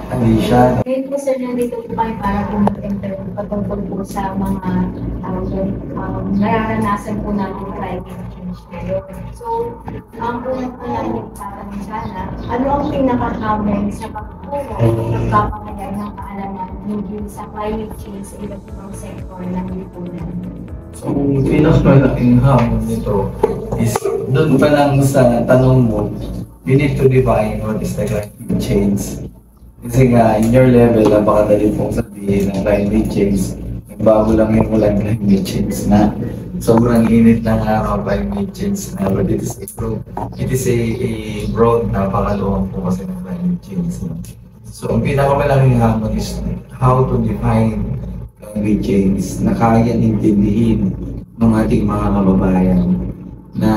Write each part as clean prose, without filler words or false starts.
Hindi siya. Ngayon po sir, nandito po kayo para po mag-interview patungkol po sa mga nararanasan po natin climate change ngayon. So, ang unang po namin itatanong sana, ano ang pinaka-common sa pagtuturo at pagpapahayag ng kaalaman hinggil sa climate change sa iba't ibang sektor ng lipunan? So, pinakamalaking hamon nito is doon pa lang sa tanong mo, you need to define what is the climate change. Kasi nga, in your level, napakadali pong sabihin ng climate change. Bago lang yung walang climate change na. Sobrang init ng araw, climate change na. But it is a broad, napakaluwang po kasi ng climate change. So, ang pinakamalaking hamon is how to define climate change na kaya intindihin ng ating mga kababayan na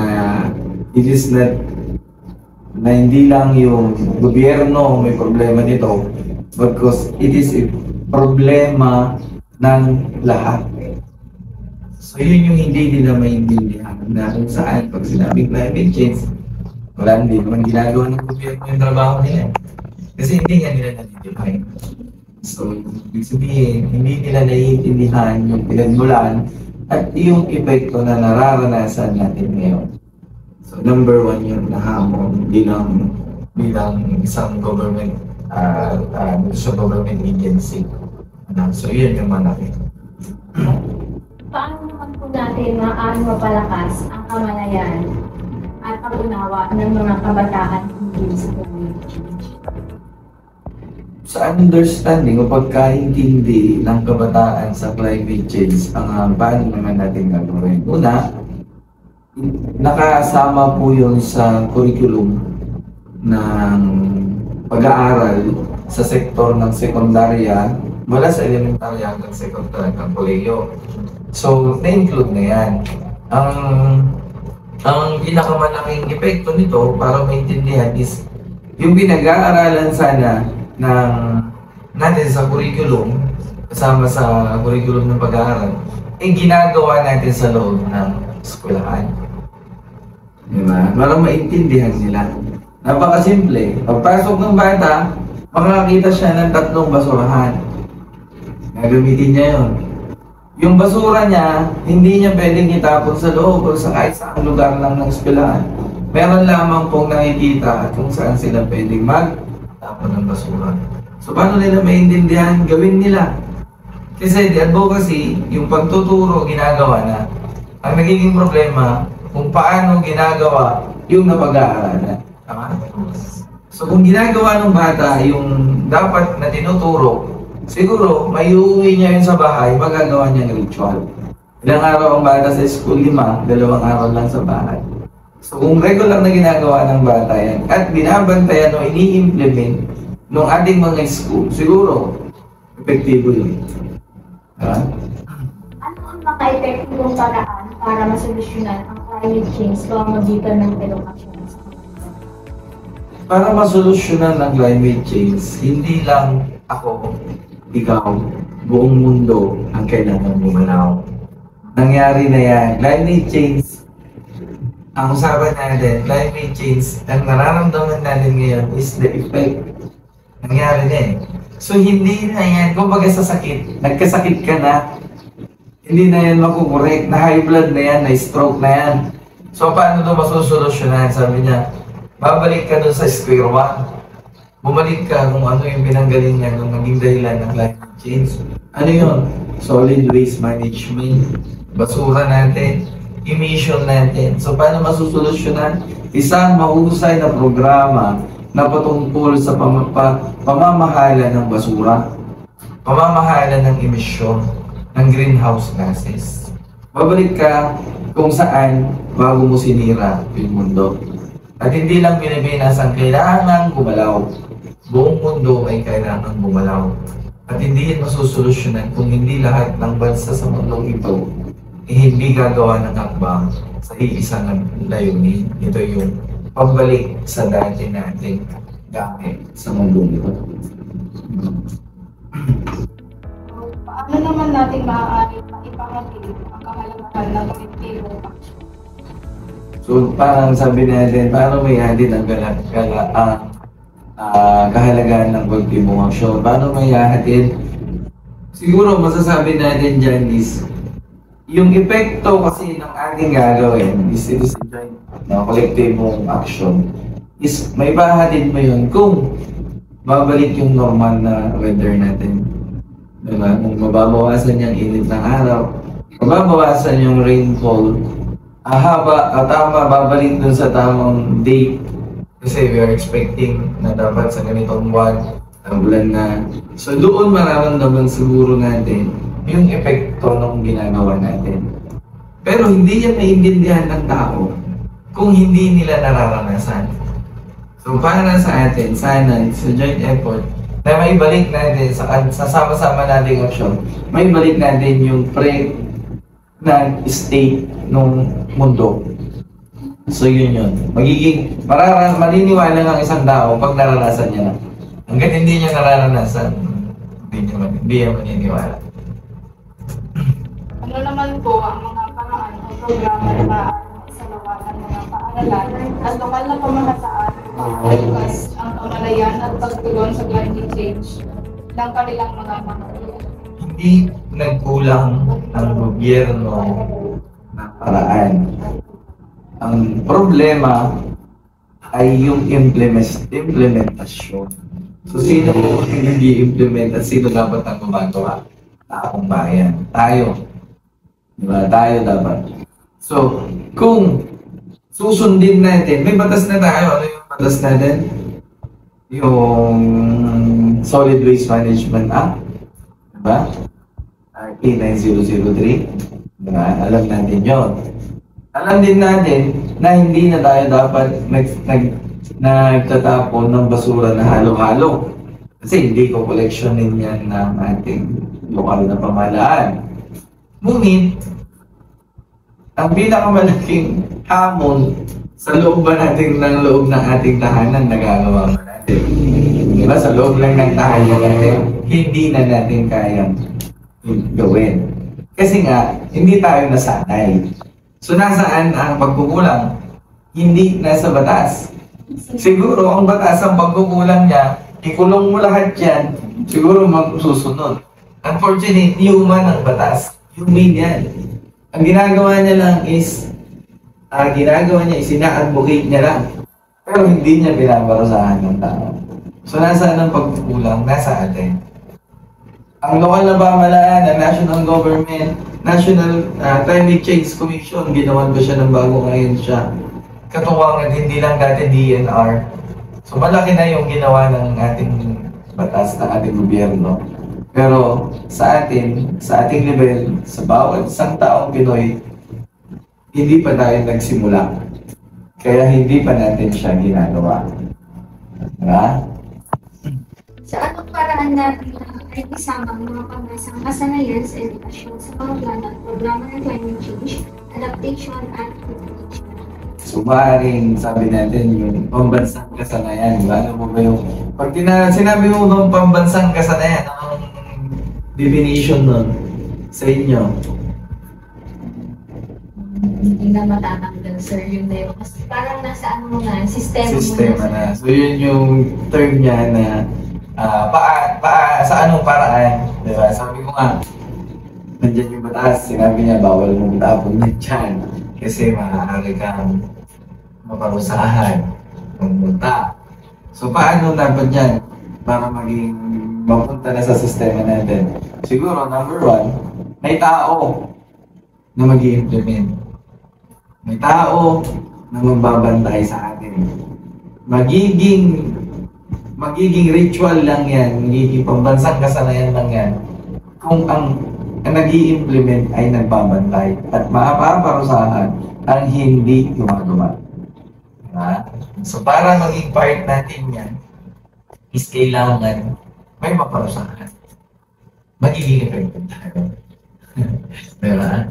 it is not na hindi lang yung gobyerno may problema nito because it is a problema ng lahat. So yun yung hindi nila maintindihan na kung saan pag sinabing climate change, wala hindi naman ginagawa ng gobyerno yung trabaho nila. Kasi hindi nga nila na-define. So ibig sabihin, hindi nila naiintindihan yung pinagmulan at yung epekto na nararanasan natin ngayon. So, number one yun na hamon bilang isang government sa government agency. So, yun yung malaki. Paano naman po natin mapalakas ang kamalayan at pag-unawa ng mga kabataan hinggil sa climate change? Sa understanding o pagkaintindi ng kabataan sa climate change, ang paano naman natin gagawin? Una, nakasama po yun sa curriculum ng pag-aaral sa sektor ng sekundarya mula sa elementary hanggang secondary hanggang kolehiyo. So, na-include na yan. Ang pinakamalaking epekto nito para maintindihan is yung pinag-aaralan sana natin sa curriculum, kasama sa curriculum ng pag-aaral, ginagawa natin sa loob ng eskwelahan. Diba? Para maintindihan nila. Napakasimple. Pagpasok ng bata, makakita siya ng 3 basurahan. Gagamitin niya yun. Yung basura niya, hindi niya pwedeng itapon sa loob o sa kahit saang lugar lang ng eskwelahan. Meron lamang pong nakikita at kung saan sila pwedeng magtapon ng basura. So paano nila maintindihan? Gawin nila. Kasi the advocacy, yung pagtuturo, ginagawa na. Ang nagiging problema, kung paano ginagawa yung napag-aaralan. Tama? So kung ginagawa ng bata yung dapat na tinuturo, siguro may uuwi niya yun sa bahay, magagawa niya ng ritual. Ilang araw ang bata sa school, 5, 2 araw lang sa bahay. So kung regular na ginagawa ng bata yan, at binabantayan o ini-implement ng ating mga school, siguro, epektibo yun. Ano ang maka-epektibong paraan para masolusyonan ang climate change sa pamamagitan ng edukasyon? Para masolusyonan ang climate change, hindi lang ako, ikaw, buong mundo ang kailangan gumalaw. Nangyari na yan. Climate change, ang usapan natin, climate change, ang nararamdaman natin ngayon is the effect. Nangyari na eh. So hindi na yan, kumbaga sa sakit, nagkasakit ka na, hindi na yan makukorek, na high blood na yan, na stroke na yan. So paano ito masusolusyonan? Sabi niya, babalik ka dun sa square one. Bumalik ka kung ano yung pinanggaling niya nung naging dahilan ng climate change. Ano yun? Solid waste management, basura natin, emission natin. So paano masusolusyonan? Isang mahusay na programa na patungkol sa pamamahala ng basura, pamamahala ng emisyon ng greenhouse gases. Babalik ka kung saan bago mo sinira yung mundo. At hindi lang Pilipinas ang kailangan gumalaw. Buong mundo ay kailangan gumalaw. At hindi yan masusolusyonan kung hindi lahat ng bansa sa mundong ito hindi gagawa ng hakbang sa iisang layunin. Ito yung pabalik sa dati nating gamit sa mundong ito. Paano naman natin maaari maipangatili ang kahalagahan ng kolektibong aksyon? So parang sabi natin, paano may hatid ang kahalagahan ng kolektibo aksyon. Paano may hahatid? Siguro masasabi natin dyan is yung epekto kasi ng ating gagawin is ito sa joint kolektibong action is may bahatid mo yun kung babalik yung normal na weather natin. Diba? Kung mababawasan yung init ng araw, mababawasan yung rainfall, tama, babalik dun sa tamang date. Kasi we are expecting na dapat sa ganitong buwan, bulan na. So doon mararamdaman siguro natin yung epekto ng ginagawa natin. Pero hindi yan maintindihan ng tao kung hindi nila nararanasan. So para sa atin, sana sa joint effort, na may balik natin sa sama-sama nating aksyon, may balik natin yung na state ng mundo. So yun. Maniniwala ng isang tao pag naranasan niya na. Hanggat hindi niya nararanasan, hindi niya maniniwala. Ano naman po ang mga paraan o programa na maaaring isalawakan ng mga paaralan at lokal na pamahalaan pagbukas ang kamalayan at pagtugon sa climate change ng kanilang mga pamilya? Hindi nagkulang ang gobyerno ng paraan. Ang problema ay yung implementasyon. So, sino ang hindi implement at sino dapat ang gumagawa? Taong bayan. Tayo. Diba? Tayo dapat. So, kung susundin natin, may batas na tayo. Ano yung batas natin? Yung Solid Waste Management Act. Diba? RA 9003. Diba? Alam natin yun. Alam din natin na hindi na tayo dapat nagtatapon ng basura na halo-halo. Kasi hindi ko koleksyonin yan ng ating lokal na pamahalaan. Ngunit, ang pinakamalaking hamon sa loob ba natin ng loob ng ating tahanan, nagagawa ba natin? Diba? Sa loob lang ng tahanan natin, hindi na natin kayang gawin. Kasi nga, hindi tayo nasanay. So, nasaan ang pagkukulang? Hindi nasa batas. Siguro, ang batas, ang pagkukulang niya, ikulong mo lahat yan, siguro magsusunod. Unfortunately, human ang batas. Human yan. Ang ginagawa niya lang is, ina-advocate niya lang. Pero hindi niya binabarusahan ng tao. So, nasaan ang pagkukulang? Nasa atin. Ang lokal na pamahalaan, ang national government, National Climate Change Commission, ginawan ba siya ng bago ngayon siya? Katuwangan, hindi lang dati DNR. So malaki na yung ginawa ng ating batas, ng ating gobyerno. Pero sa ating level, sa bawat isang taong Pinoy, hindi pa tayo nagsimula. Kaya hindi pa natin siya ginagawa. Diba? Sa anong paraan natin ay isama ang mga pambansang kasanayan sa edukasyon sa mga plano at programa ng climate change, adaptation at mitigation? So maaaring sabi natin yung pambansang kasanayan, diba? Ano mo ba yung, pag sinabi mo ng pambansang kasanayan, anong definition nun sa inyo? Hindi na matatanggal, sir, yun na yun. Kasi parang nasa ano mo na, sistema mo na. So yun yung term niya na sa anong paraan, di ba? Sabi ko nga, nandiyan yung batas, sinabi niya, bawal mong tapon yan dyan kasi maaari kang maparusahan ng multa. So paano dapat yan para maging mapunta na sa sistema natin? Siguro, number one, may tao na mag-i-implement. May tao na magbabantay sa atin. Magiging ritual lang yan, magiging pambansang kasanayan lang yan kung ang nag-i-implement ay nagbabantay at mapaparusahan ang hindi gumagawa. Diba? So para maging part natin yan, is kailangan may maparusahan. Magiging effective tayo. Diba?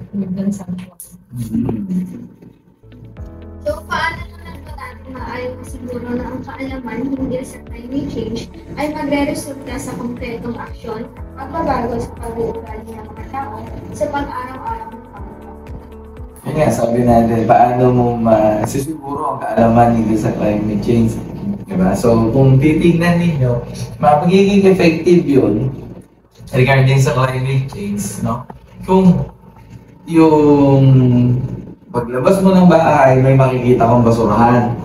So, paano naman po natin maaaring masiguro na ang kaalaman hinggil sa climate change ay magre-resulta sa konkretong aksyon at magbabago sa pag-uugali ng mga tao sa pang-araw-araw ng pamumuhay? Yun nga, sabi natin, paano mo masisiguro ang kaalaman hinggil sa climate change? Diba? So, kung titignan ninyo, magiging effective yun regarding sa climate change, no? Kung yung paglabas mo ng bahay, may makikita kang basurahan.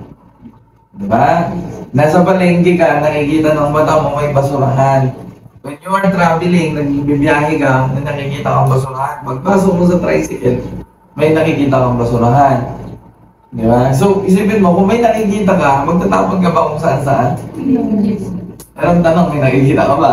Diba? Nasa palengke ka, nakikita ng mata mo may basurahan. When you are traveling, nagbibiyahe ka, nakikita kang basurahan. Pagpasok mo sa tricycle, may nakikita kang basurahan. Diba? So, isipin mo, kung may nakikita ka, magtatapon ka ba kung saan-saan? Pero ang tanong, may nakikita ka ba?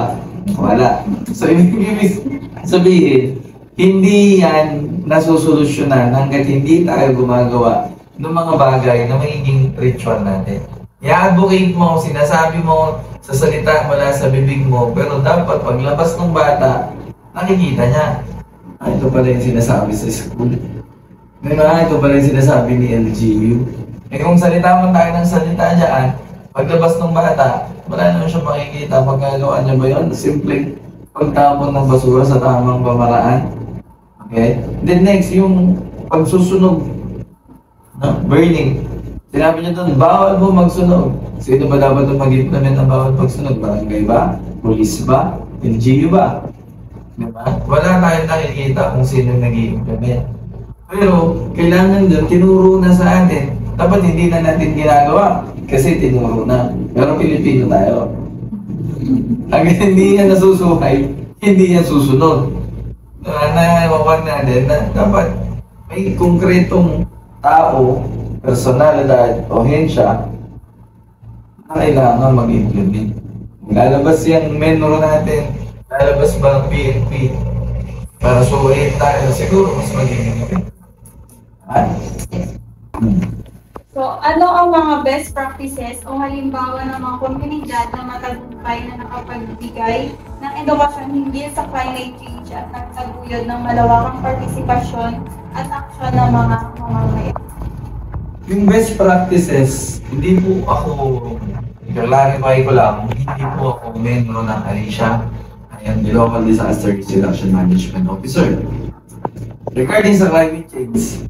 Wala. So, ibig sabihin, hindi yan nasusolusyonan hanggat hindi tayo gumagawa ng mga bagay na magiging ritual natin. I-advocate mo, sinasabi mo sa salita mula sa bibig mo, pero dapat paglabas ng bata, nakikita niya. Ito pala yung sinasabi sa school. Ito pala yung sinasabi ni LGU. Kung salita mo tayo ng salita dyan, paglabas ng bata, wala naman siya makikita. Pagkagawa niya ba yun? Simpleng pagtapon ng basura sa tamang pamaraan. Okay? Then next, yung pagsusunog. Burning. Sinabi niya doon, bawal mo magsunog. Sino ba dapat mag-implement ng bawal magsunog? Barangay ba? Police ba? LGU ba? Diba? Wala tayong nakikita kung sino nag-i-implement. Pero, kailangan doon, tinuro na sa atin. Dapat hindi na natin ginagawa kasi tinuro na. Pero Pilipino tayo. Hanggang hindi yan nasusuhay, hindi yan susunod. Nahawakan natin na dapat may konkretong tao, personalidad, o hensya na kailangan mag-implement. Lalabas yung menro natin, lalabas ba ang PNP para suwain tayo, siguro mas magiging So, ano ang mga best practices o halimbawa ng mga komunidad na matagumpay na nakapagbigay ng edukasyon hindi sa climate change at nagtaguyod ng malawakang partisipasyon at aksyon ng mga mamamayan? Yung best practices, hindi po ako, clarify ko lang, hindi po ako membro ng Alicia. I am the Local Disaster Risk Reduction Management Officer. Regarding sa climate change,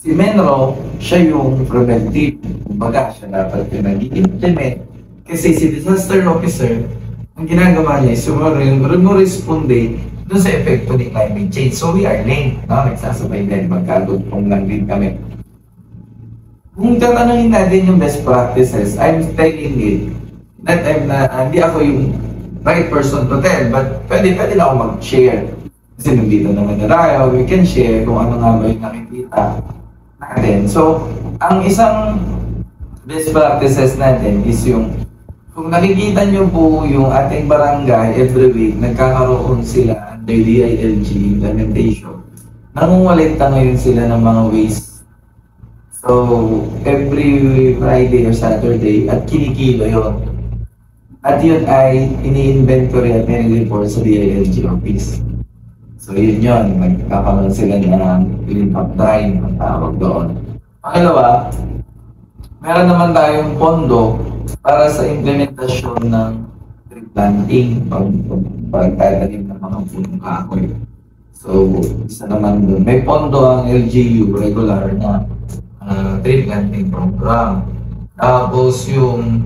si Menro, siya yung preventive. Kumbaga, siya dapat yung nag-implement. Kasi si disaster officer, ang ginagawa niya is responde doon sa epekto ng climate change. So we are linked. No? Nagsasabay din, magkagutong lang din kami. Kung tatanungin natin yung best practices, I'm telling it that hindi ako yung right person to tell, but pwede na ako mag-share. Kasi nandito naman na tayo, we can share kung ano nga ba yung nakikita natin. So, ang isang best practices natin is yung, kung nakikita nyo po yung ating barangay every week, nagkakaroon sila under DILG implementation. Nangungulekta ngayon sila ng mga waste. So, every Friday or Saturday, at kinikilo yon. At yun ay ini-inventory at nire-report sa DILG office. So, yun yun. Magkakaroon sila ng clean up drive, ang tawag doon. Pangalawa, meron naman tayong pondo para sa implementasyon ng tree planting, pagtatanim ng mga punong kahoy. So, isa naman doon. May pondo ang LGU, regular na tree planting program. Tapos yung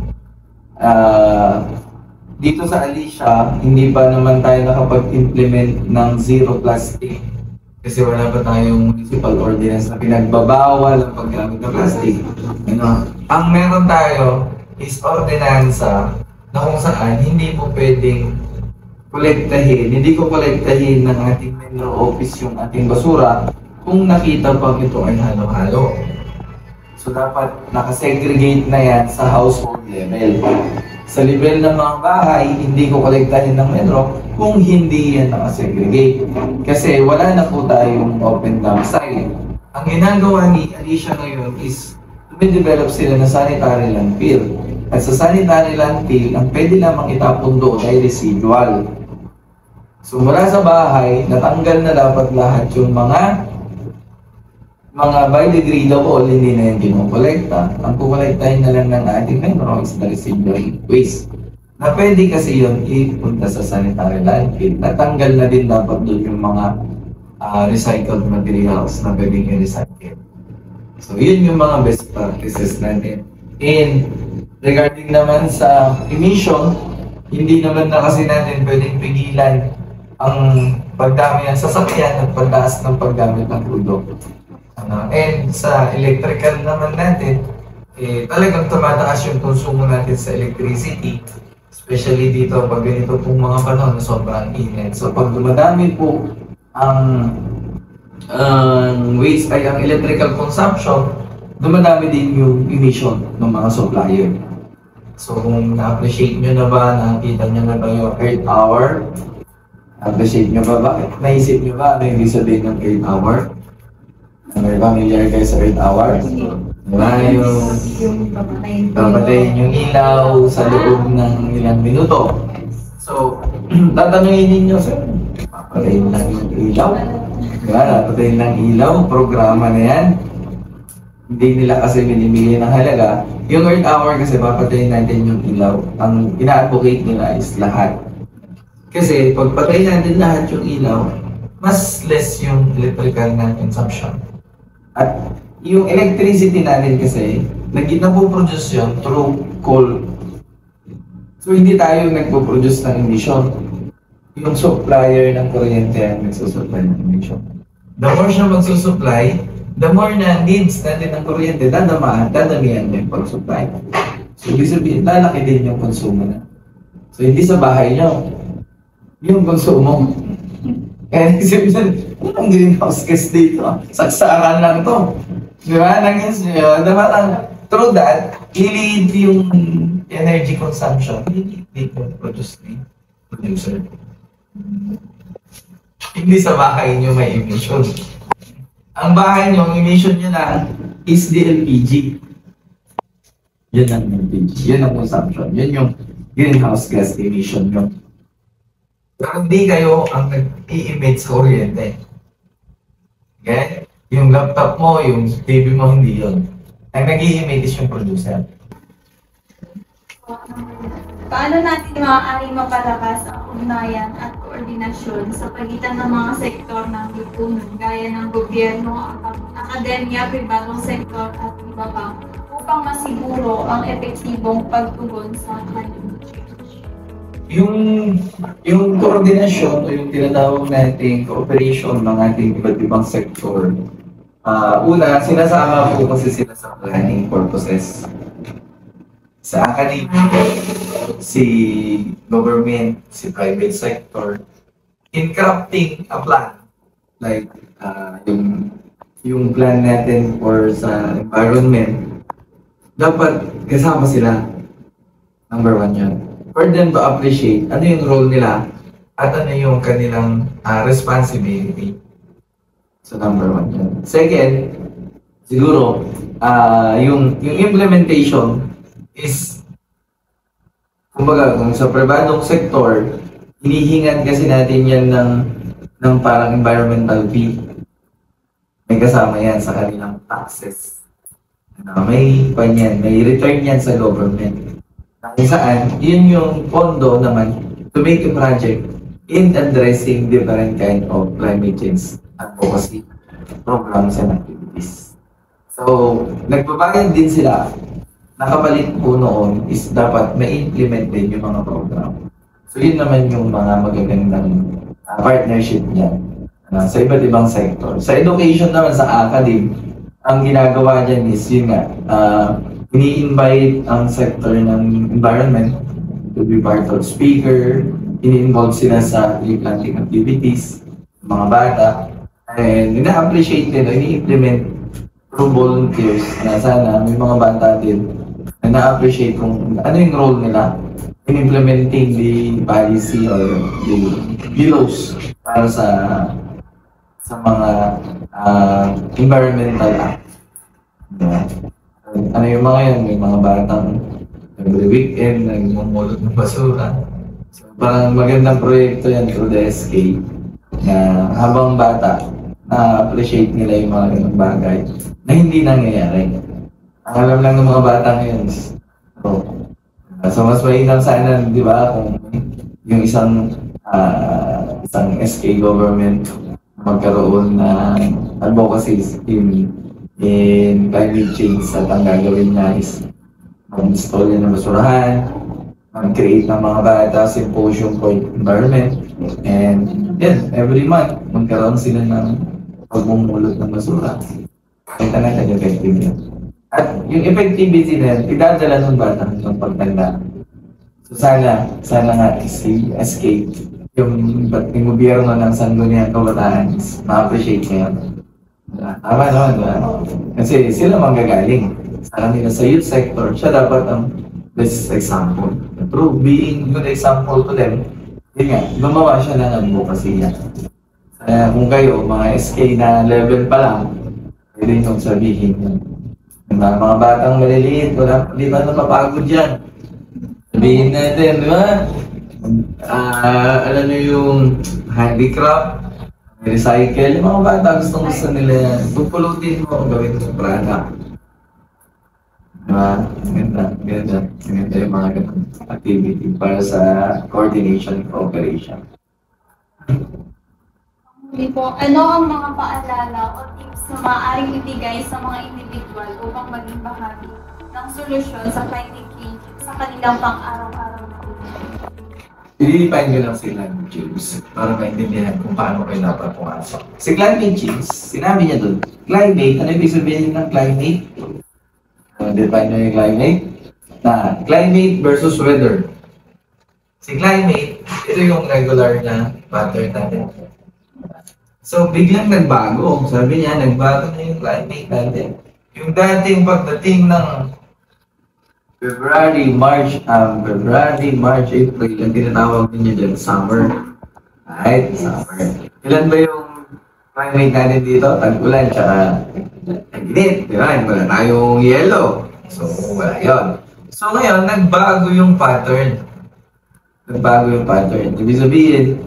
dito sa Alicia, hindi pa naman tayo nakapag-implement ng zero plastic. Kasi wala pa tayong municipal ordinance na pinagbabawal ang paggamit ng plastic. Ang meron tayo is ordinansa na kung saan hindi po pwedeng hindi ko kolektahin ng ating Menro office yung ating basura kung nakita pang ito ay halo-halo. So dapat nakasegregate na yan sa household level. Sa level ng mga bahay, hindi ko kolektahin ng Menro kung hindi yan nakasegregate. Kasi wala na po tayong open dump site. Ang ginagawa ni Alicia ngayon is tumidevelop sila na sanitary landfill. At sa sanitary landfill, ang pwede lamang itapon doon ay residual. So mula sa bahay, natanggal na dapat lahat yung mga biodegradable, hindi na yung kinukolekta. Ang kukolektahin na lang ng ating Menro is the residual waste. Na pwede kasi yun ipunta sa sanitary landfill. Natanggal na din dapat doon yung mga recycled materials na pwedeng i-recycle. So yun yung mga best practices natin in regarding naman sa emission, hindi naman na kasi natin pwedeng pigilan ang pagdami ng sasakyan at pagtaas ng paggamit ng crudo. And sa electrical naman natin, talagang tumataas yung konsumo natin sa electricity. Especially dito, pag ganito pong mga panahon na sobrang init. So pag dumadami po ang waste ay ang electrical consumption, dumadami din yung emission ng mga supplier. So kung na-appreciate nyo na ba, nakita nyo na ba yung earth hour? Na-appreciate nyo ba? Bakit? Naisip nyo ba ano yung ibig sabihin ng earth hour? May familiar kayo sa earth hour? Diba yung papatayin yung ilaw sa loob ng ilang minuto. So, tatanungin ninyo, sir, papatayin lang yung ilaw? Diba? Papatayin lang ilaw, programa na yan. Hindi nila kasi binibigay ng halaga. Yung earth hour kasi papatayin natin yung ilaw. Ang ina-advocate nila is lahat. Kasi pag patayin natin lahat yung ilaw, mas less yung electrical na consumption. At yung electricity natin kasi, napoproduce yun through coal. So hindi tayo nagpo-produce ng emission. Yung supplier ng kuryente ang nagsusupply ng emission. The more siya magsusupply, the more na needs natin ng kuryente, dadamihan din pag-supply. So ibig sabihin, lalaki din yung konsumo na. So hindi sa bahay nyo, yung konsumo. Kaya sabihin, anong greenhouse gas dito? Saksakan lang to. Di ba? Nangis nyo. Through that, i-lead yung energy consumption. I-lead yung producer. Hindi sa bahay nyo may emission. Ang bahay nyo, ang emission nyo na is the LPG. Yan ang LPG. Yan ang consumption. Yan yung greenhouse gas emission nyo. Pero hindi kayo ang nag-i-emit sa kuryente. Okay? Yung laptop mo, yung TV mo, hindi yun. Ang nag-i-emit is yung producer. Paano natin maaaring mapalakas ang ugnayan at koordinasyon sa pagitan ng mga sektor ng lipunan gaya ng gobyerno, akademya, pribadong sektor at iba pa upang masiguro ang epektibong pagtugon sa climate change? Yung koordinasyon o yung tinatawag nating cooperation ng ating iba't ibang sektor, una, sinasama po kasi sila sa planning purposes. Sa academia, si government, si private sector, in crafting a plan, like yung plan natin for sa environment, dapat kasama sila. Number one yun. For them to appreciate ano yung role nila at ano yung kanilang responsibility. So number one yun. Second, siguro, yung implementation is, kumbaga, kung sa pribadong sektor, hinihingan kasi natin yan ng parang environmental fee. May kasama yan sa kanilang taxes. May return yan sa government. Kung saan, yun yung pondo naman to make a project in addressing different kind of climate change advocacy programs and activities. So, nagbabayad din sila. Nakapalit po noon is dapat ma-implement din yung mga program. So, yun naman yung mga magagandang partnership niyan sa iba't ibang sector. Sa education naman, sa academe, ang ginagawa dyan is yun nga, ini-invite ang sector ng environment to be part of speaker, ini-involve sila sa tree planting activities, mga bata, and ina-appreciate nila, ini-implement through volunteers na sana may mga bata din na na-appreciate kung ano yung role nila in implementing the policy or the laws para sa mga environmental act. Yeah. Ano yung mga yan? May mga batang every weekend nagmumulot ng basura. So, parang magandang proyekto yan through the SK na habang bata, na-appreciate nila yung mga ganong bagay na hindi nangyayari. Ang alam lang ng mga bata ngayon is, so mas mainam sana, di ba, kung yung isang SK government magkaroon ng advocacy in climate change at ang gagawin niya is mag-install yan ng basurahan, mag-create ng mga bata symposium for environment, and yan, every month, magkaroon sila ng pagmumulot ng basura. Kita natin yung effective yun. At yung effectivity na yun, idadala ng bata ng pagtanda. So sana nga escape yung gobyerno ng sangguniang kabataan ma-appreciate niya yun. Tama naman, diba? Kasi sila manggagaling sa kanila sa youth sector, siya dapat ang best example. Through being good example to them, yun nga, gumawa siya ng advocacy niya. Kaya kung kayo, mga SK na level pa lang, pwede nyo sabihin yun. Mga batang maliliit, di ba napapagod yan? Sabihin natin, di ba? Alam nyo yung handicraft, recycle, yung mga bata gusto nila yan. Pupulutin mo, gawin mo sa product. Diba? Ganda yung mga ganun activity para sa coordination and cooperation. Hindi po, ano ang mga paalala o tips na maaaring ibigay sa mga individual upang maging bahagi ng solusyon sa climate change sa kanilang pang-araw-araw na buhay? I-define ko lang si climate change para maintindihan kung paano kayo dapat pumasok. Si climate change, sinabi niya dun, climate, ano ibig sabihin ng climate? Define nyo yung climate? Climate versus weather. Si climate, ito yung regular na pattern natin. So, biglang nagbago. Sabi niya, nagbago na yung climate natin. Yung dating pagdating ng February, March, April, ang tinatawag ninyo dyan, summer. Right? Summer. Ilan ba yung climate natin dito? Tag-ulan, tsaka init. Di ba? Wala tayong yellow. So, wala yun. So, ngayon, nagbago yung pattern. Ibig sabihin,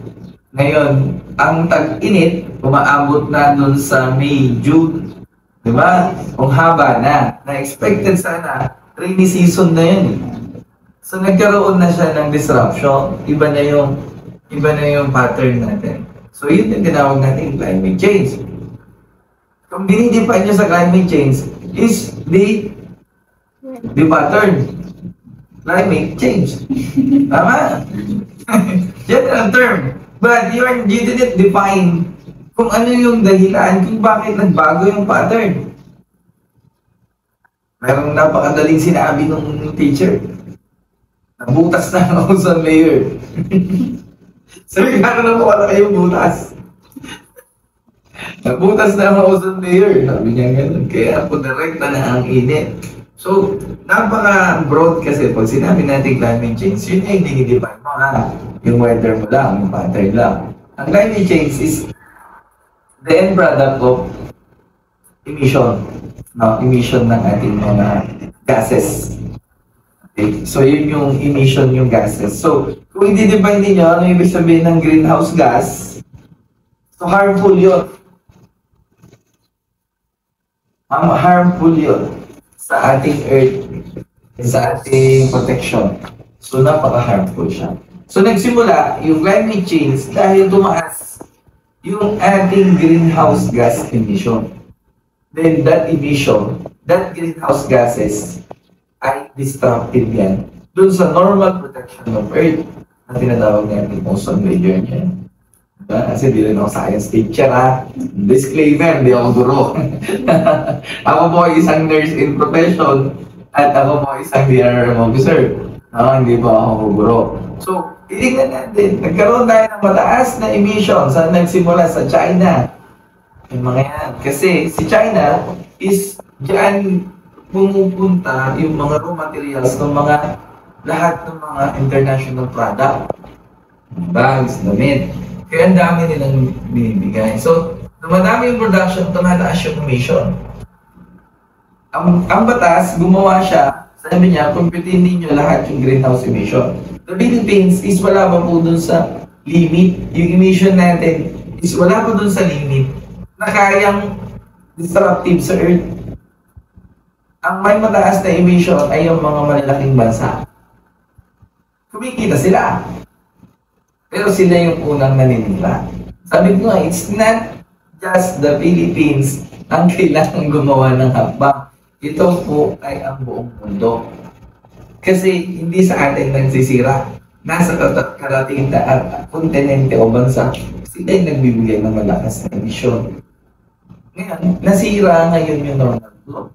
ngayon, ang tag-init, umaabot na dun sa May, June. Di ba? Kung haba na. Na-expected sana, rainy season na yun. So, nagkaroon na siya ng disruption. Iba na yung pattern natin. So, yun yung tinawag natin climate change. Kung dinidefine nyo sa climate change is the pattern. Climate change. Tama? General term. But you didn't define kung ano yung dahilan kung bakit nagbago yung pattern. Merong napakadaling sinabi ng teacher. Nabutas na ang ozone layer. Sabi, gano'n na po wala kayong butas. Nabutas na ang ozone layer. Sabi niya gano'n. Kaya po direkta na ang init. So, napaka-broad kasi pag sinabi natin climate change, yun ay dinidefine mo ha. Yung weather mo lang, yung pattern lang. Ang climate change is the end product of emission. Emission ng ating mga gases. Okay? So, yun yung emission yung gases. So, kung i-define ninyo, ano ibig sabihin ng greenhouse gas? So, harmful yun. Harmful yun sa ating earth, sa ating protection. So, napaka-harmful siya. So, nagsimula yung climate change dahil tumaas yung ating greenhouse gas emission. Then, that emission, that greenhouse gases, ay destructive yan. Doon sa normal protection of earth, na tinatawag natin ozone layer niya. Diba? Kasi di rin ako science teacher ha. Disclaimer, di ako guro. Ako po ay isang nurse in profession at ako po ay isang DRRM officer. Hindi po ako guro. So, titignan natin, nagkaroon tayo ng mataas na emissions sa nagsimula sa China. Yung mga yan. Kasi si China is diyan pumupunta yung mga raw materials ng mga lahat ng mga international product. Bags, damit. Kaya ang dami nilang binibigay. So, dumadami yung production, tumataas yung emission. Ang batas, gumawa siya, sabi niya, kumpitin ninyo lahat yung greenhouse emission. The Philippines is wala pa po dun sa limit. Yung emission natin is wala pa dun sa limit na kayang disruptive sa Earth. Ang may mataas na emission ay yung mga malalaking bansa. Kumikita sila. Pero sila yung unang naninira. Sabi ko nga, it's not just the Philippines ang kailangang gumawa ng hakbang. Ito po ay ang buong mundo. Kasi hindi sa atin nagsisira. Nasa karating na kontinente o bansa, sila yung nagbibigay ng malakas na emisyon. Ngayon, nasira ngayon yung Ronald Law.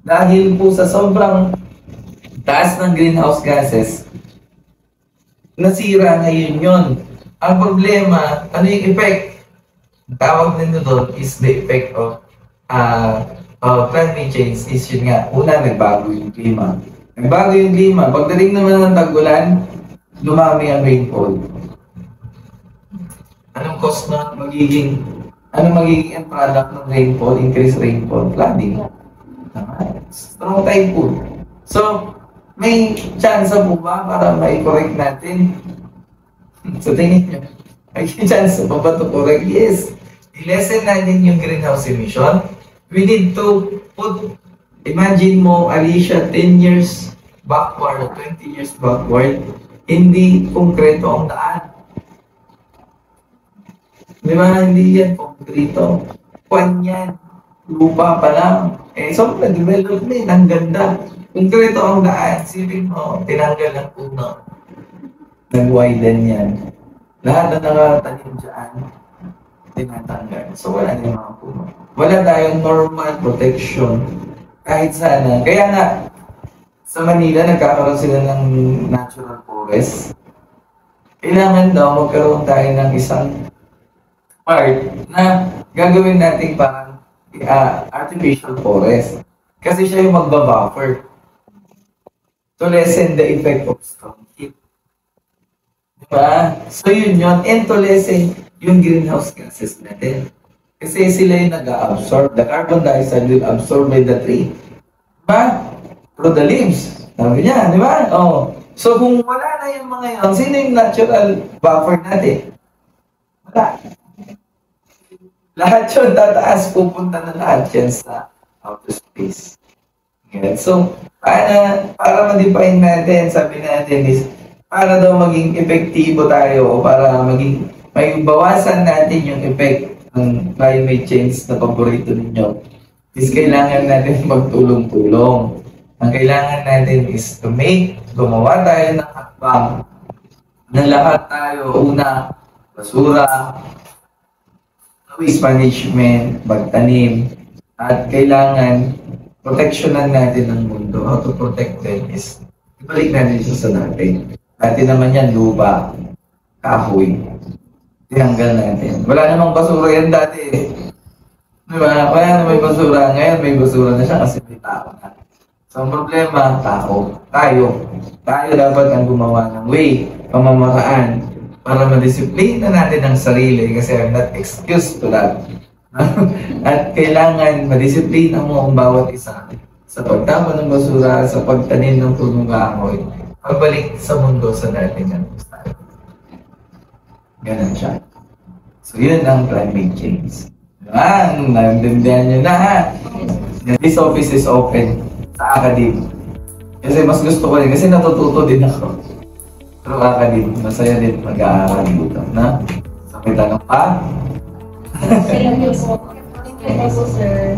Dahil po sa sobrang taas ng greenhouse gases, nasira ngayon yun. Ang problema, ano yung effect? Ang tawag nito doon is the effect of climate change is yun nga. Una, nagbago yung klima. Nagbago yung klima. Pagdating naman ng tag-ulan, lumami ang rainfall. Anong cost na magiging end product ng rainfall? Increased rainfall, flooding. Strong typhoon. So, may chance po ba para mai-correct natin? So, tingin nyo, may chance pa ba to correct? Yes. I-lessen natin yung greenhouse emission. We need to put, imagine mo, Alicia, 10 years backward, 20 years backward, hindi konkreto ang daan. Di ba? Hindi yan konkreto. Kwan yan. Lupa pa lang. Sobrang development. Ang ganda. Konkreto ang daan. Sipin mo, tinanggal ang puno. Nag-widen yan. Lahat na nakatanim dyan, tinatanggal. So wala na yung mga puno. Wala tayong normal protection. Kahit sana. Kaya nga, sa Manila, nagkakaroon sila ng natural forest. Kailangan daw magkaroon tayo ng isang part na gagawin natin parang artificial forest. Kasi siya yung magbabuffer to lessen the effect of strong heat. Diba? So yun yun. And to lessen yung greenhouse gases natin. Kasi sila yung nag-absorb. The carbon dioxide will absorb by the tree. Diba? Through the leaves. Sabi niya, di ba? Oh. So kung wala na yung mga yun, sino yung natural buffer natin? Wala. Lahat yun tataas, pupunta na lahat yan sa outer space. Okay. So, para ma-define natin, sabi natin is, para daw maging epektibo tayo, para maging, may bawasan natin yung effect ng climate change na paborito ninyo, is kailangan natin magtulong-tulong. Ang kailangan natin is to gumawa tayo ng hakbang na lahat tayo, una, basura, waste management, magtanim, at kailangan proteksyonan natin ang mundo. How to protect them is ibalik natin siya sa dati. Dati naman yan, lupa, kahoy. Tinanggal natin. Wala namang basura yan dati. Diba? Wala namang basura. Ngayon may basura na siya kasi may tao na. So, ang problema, tao. Tayo. Tayo dapat ang gumawa ng way, pamamaraan, para madisiplina natin ang sarili kasi I'm not excuse to that. At kailangan madisiplina mo ang bawat isa sa pagtapon ng basura, sa pagtanim ng punong kahoy, pagbalik sa mundo sa dati ng style. Ganun siya. So, yun ang climate change. Diba? Naintindihan nyo na ha? This office is open sa academe. Kasi mas gusto ko rin, kasi natututo din ako. Pero academe, masaya din mag-aaral dito, na? So, may tanong pa? Thank you po, sir.